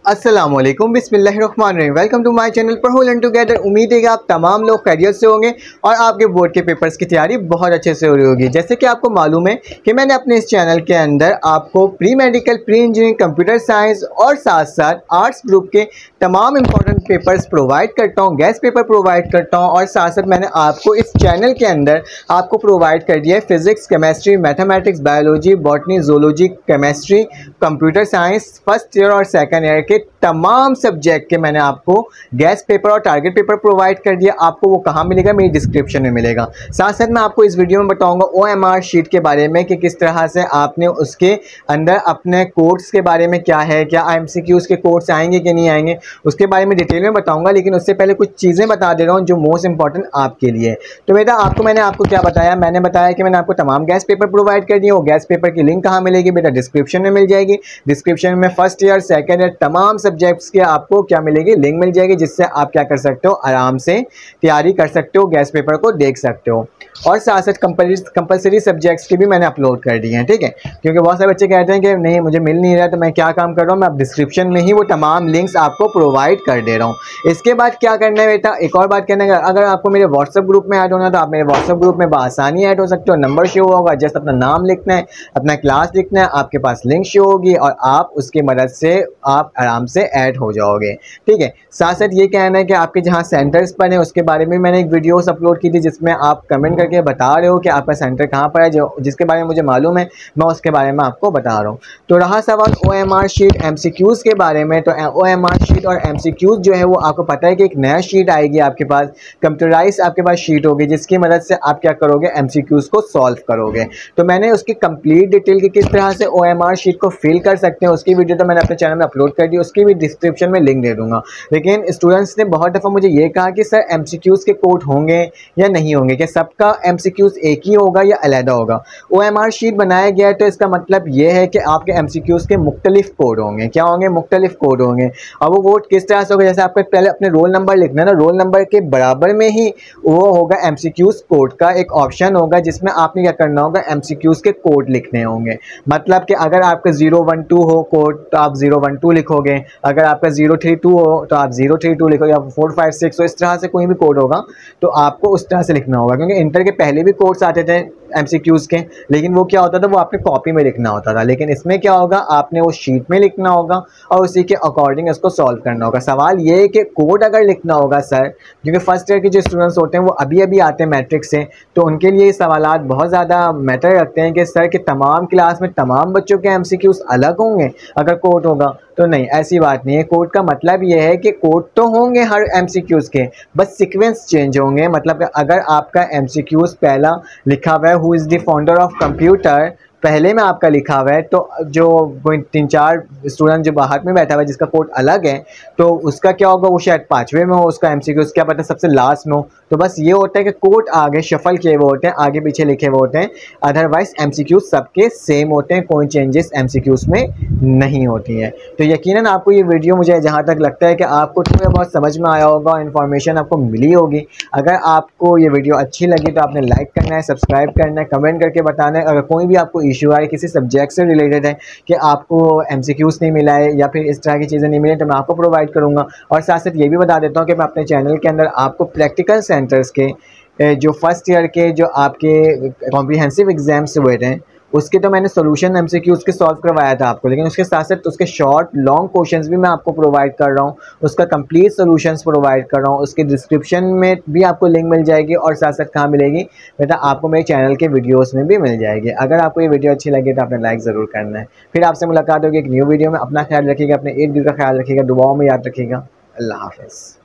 अस्सलामुअलैकुम बिस्मिल्लाहिर्रहमानिर्रहीम। Welcome to my channel पर होल एंड टुगेदर। उम्मीद है कि आप तमाम लोग खैरियत से होंगे और आपके बोर्ड के पेपर्स की तैयारी बहुत अच्छे से हो रही होगी। जैसे कि आपको मालूम है कि मैंने अपने इस चैनल के अंदर आपको pre medical, pre engineering, computer science और साथ साथ आर्ट्स ग्रुप के तमाम इंपॉर्टेंट पेपर्स प्रोवाइड करता हूँ, गैस पेपर प्रोवाइड करता हूँ और साथ साथ मैंने आपको इस चैनल के अंदर आपको प्रोवाइड कर दिया है physics, chemistry, mathematics, biology, botany, zoology, chemistry, computer science first year और सेकंड ईयर के तमाम सब्जेक्ट के मैंने आपको गैस पेपर और टारगेट पेपर प्रोवाइड कर दिया। आपको वो कहाँ मिलेगा? मेरी डिस्क्रिप्शन में मिलेगा। साथ साथ मैं आपको इस वीडियो में बताऊंगा OMR शीट के बारे में कि किस तरह से आपने उसके अंदर अपने कोड्स के बारे में क्या है, क्या MCQs के कोड्स आएंगे कि नहीं आएंगे, उसके बारे में डिटेल में बताऊंगा। लेकिन उससे पहले कुछ चीज़ें बता दे रहा हूँ जो मोस्ट इंपॉर्टेंट आपके लिए। तो बेटा मैंने आपको क्या बताया? मैंने बताया कि मैंने आपको तमाम गैस पेपर प्रोवाइड कर दिए। वो गैस पेपर की लिंक कहाँ मिलेगी बेटा? डिस्क्रिप्शन में मिल जाएगी। डिस्क्रिप्शन में फर्स्ट ईयर, सेकेंड ईयर तमाम सब्जेक्ट्स के आपको क्या मिलेगी? लिंक मिल जाएगी, जिससे आप क्या कर सकते हो? आराम से तैयारी कर सकते हो, गैस पेपर को देख सकते हो। और साथ साथ कंपलसरी सब्जेक्ट्स के भी मैंने अपलोड कर दिए हैं, ठीक है। क्योंकि बहुत सारे बच्चे कहते हैं कि नहीं मुझे मिल नहीं रहा, तो मैं क्या काम कर रहा हूँ, मैं अब डिस्क्रिप्शन में ही वो तमाम लिंक्स आपको प्रोवाइड कर दे रहा हूँ। इसके बाद क्या करना है बेटा? एक और बात करना है, अगर आपको मेरे व्हाट्सएप ग्रुप में ऐड होना तो आप मेरे व्हाट्सएप ग्रुप में बआसानी ऐड हो सकते हो। नंबर शो होगा, जस्ट अपना नाम लिखना है, अपना क्लास लिखना है, आपके पास लिंक शो होगी और आप उसकी मदद से आप आराम से ऐड हो जाओगे, ठीक है। साथ साथ ये कहना है कि आपके जहाँ सेंटर्स पर है उसके बारे में मैंने एक वीडियोस अपलोड की थी, जिसमें आप कमेंट करके बता रहे हो कि आपका सेंटर कहाँ पर है, जो जिसके बारे में मुझे मालूम है, मैं उसके बारे में आपको बता रहा हूँ। तो रहा सवाल OMR शीट MCQs के बारे में, तो OMR शीट और MCQs जो है वो आपको पता है कि एक नया शीट आएगी आपके पास, कंप्यूटराइज आपके पास शीट होगी, जिसकी मदद से आप क्या करोगे? MCQs को सॉल्व करोगे। तो मैंने उसकी कंप्लीट डिटेल की किस तरह से OMR शीट को फिल कर सकते हैं उसकी वीडियो तो मैंने अपने चैनल में अपलोड कर दी, उसकी भी डिस्क्रिप्शन में लिंक दे दूंगा। लेकिन स्टूडेंट्स ने बहुत दफ़ा मुझे ये कहा कि सर MCQs के कोड होंगे या नहीं होंगे, कि सबका MCQs एक ही होगा या अलहदा होगा? OMR शीट बनाया गया है तो इसका मतलब ये है कि आपके MCQs के मुख्तलिफ कोड होंगे। क्या होंगे? मुख्तलिफ कोड होंगे। और वो कोड किस तरह से होगा? जैसे आपको पहले अपने रोल नंबर लिखना है ना, रोल नंबर के बराबर में ही वो होगा MCQs कोड का एक ऑप्शन होगा, जिसमें आपने क्या करना होगा? MCQs के कोड लिखने होंगे। मतलब कि अगर आपका 012 हो कोड तो आप 012 लिखोगे, अगर आपका 032 हो तो आप 032 लिखोगे, या 456 हो, इस तरह से कोई भी कोड होगा तो आपको उस तरह से लिखना होगा। क्योंकि इंटर के पहले भी कोड्स आते थे MCQs के, लेकिन वो क्या होता था? वो आपने कॉपी में लिखना होता था। लेकिन इसमें क्या होगा? आपने वो शीट में लिखना होगा और उसी के अकॉर्डिंग इसको सॉल्व करना होगा। सवाल ये है कि कोड अगर लिखना होगा सर, क्योंकि फर्स्ट ईयर के जो स्टूडेंट्स होते हैं वो अभी अभी आते हैं मैट्रिक से, तो उनके लिए ये सवालात बहुत ज़्यादा मैटर रखते हैं कि सर कि तमाम क्लास में तमाम बच्चों के MCQs अलग होंगे अगर कोड होगा। तो नहीं, ऐसी बात नहीं है। कोड का मतलब ये है कि कोड तो होंगे हर MCQs के, बस सीक्वेंस चेंज होंगे। मतलब अगर आपका MCQs पहला लिखा हुआ है who is the founder of computer, पहले में आपका लिखा हुआ है, तो जो कोई 3-4 स्टूडेंट जो बाहर में बैठा हुआ है जिसका कोड अलग है, तो उसका क्या होगा? वो शायद 5वें में हो, उसका MCQs क्या पता सबसे लास्ट में हो। तो बस ये होता है कि कोड आगे शफल किए हुए होते हैं, आगे पीछे लिखे हुए होते हैं, अदरवाइज MCQs सबके सेम होते हैं, कोई चेंजेस MCQs में नहीं होती हैं। तो यकीनन आपको ये वीडियो, मुझे जहाँ तक लगता है कि आपको थोड़ा बहुत समझ में आया होगा, इन्फॉर्मेशन आपको मिली होगी। अगर आपको ये वीडियो अच्छी लगी तो आपने लाइक करना है, सब्सक्राइब करना है, कमेंट करके बताना है। अगर कोई भी आपको इशू आ रहा है किसी सब्जेक्ट से रिलेटेड है कि आपको MCQs नहीं मिला है या फिर इस तरह की चीज़ें नहीं मिली, तो मैं आपको प्रोवाइड करूँगा। और साथ साथ ये भी बता देता हूँ कि मैं अपने चैनल के अंदर आपको प्रैक्टिकल सेंटर्स के जो फर्स्ट ईयर के जो आपके कॉम्प्रिहेंसिव एग्जाम्स हुए थे उसके तो मैंने सोल्यूशन MCQs के सॉल्व करवाया था आपको, लेकिन उसके साथ साथ उसके शॉर्ट लॉन्ग क्वेश्चंस भी मैं आपको प्रोवाइड कर रहा हूँ, उसका कंप्लीट सॉल्यूशंस प्रोवाइड कर रहा हूँ। उसके डिस्क्रिप्शन में भी आपको लिंक मिल जाएगी और साथ साथ कहाँ मिलेगी बेटा? आपको मेरे चैनल के वीडियोस में भी मिल जाएगी। अगर आपको ये वीडियो अच्छी लगी तो आपने लाइक ज़रूर करना है। फिर आपसे मुलाकात होगी एक न्यू वीडियो में। अपना ख्याल रखिएगा, अपने इर्द गिर्द का ख्याल रखिएगा, दुआओं में याद रखिएगा। अल्लाह हाफ़िज़।